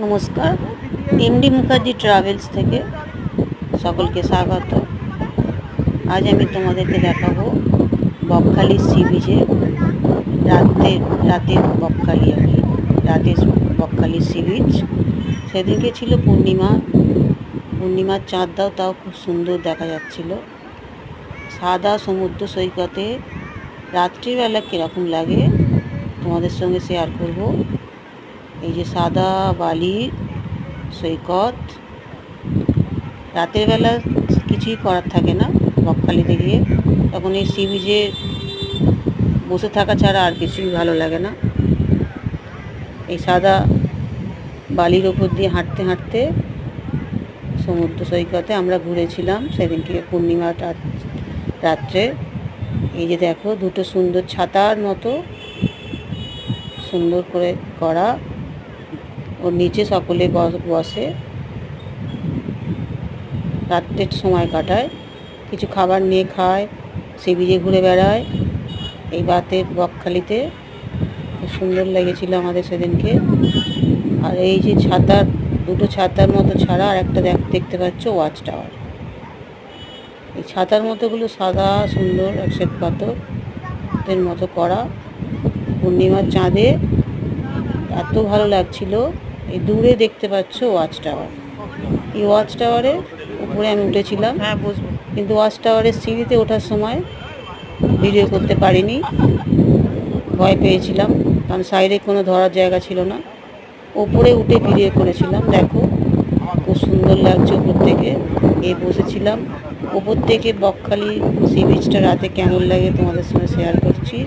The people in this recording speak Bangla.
নমস্কার, এমডি মুখার্জি ট্রাভেলস থেকে সকলকে স্বাগত। আজ আমি তোমাদেরকে দেখাবো বকখালি সি বিচে রাতের বকখালি আর কি, রাতের বকখালি সি বিচ। সেদিনকে ছিল পূর্ণিমার চাঁদটাও তাও খুব সুন্দর দেখা যাচ্ছিল। সাদা সমুদ্র সৈকতে রাত্রিবেলা কীরকম লাগে তোমাদের সঙ্গে শেয়ার করব। এই যে সাদা বালির সৈকত, রাতের বেলা কিছুই করার থাকে না বকখালিতে গিয়ে, তখন এই সি বিচে বসে থাকা ছাড়া আর কিছুই ভালো লাগে না। এই সাদা বালির ওপর দিয়ে হাঁটতে হাঁটতে সমুদ্র সৈকতে আমরা ঘুরেছিলাম সেদিনকে পূর্ণিমার রাত্রে। এই যে দেখো দুটো সুন্দর ছাতার মতো সুন্দর করে করা, ওর নিচে সকলে বসে রাত্রের সময় কাটায়, কিছু খাবার নিয়ে খায়, সি বিচে ঘুরে বেড়ায়। এই রাতের বকখালিতে খুব সুন্দর লেগেছিল আমাদের সেদিনকে। আর এই যে দুটো ছাতার মতো ছাড়া আর একটা দেখতে পাচ্ছ ওয়াচ টাওয়ার। এই ছাতার মতোগুলো সাদা সুন্দর শ্বেত পাথরের মতো করা। পূর্ণিমার চাঁদে এত ভালো লাগছিল। এই দূরে দেখতে পাচ্ছ ওয়াচ টাওয়ার। এই ওয়াচ টাওয়ারের উপরে আমি উঠেছিলাম, কিন্তু ওয়াচ টাওয়ারের সিঁড়িতে ওঠার সময় ভিডিও করতে পারিনি, ভয় পেয়েছিলাম, কারণ সাইডে কোনো ধরার জায়গা ছিল না। ওপরে উঠে ভিডিও করেছিলাম। দেখো খুব সুন্দর লাগছে উপর থেকে। বসেছিলাম ওপর থেকে বকখালি সি বিচটা রাতে কেমন লাগে তোমাদের সঙ্গে শেয়ার করছি।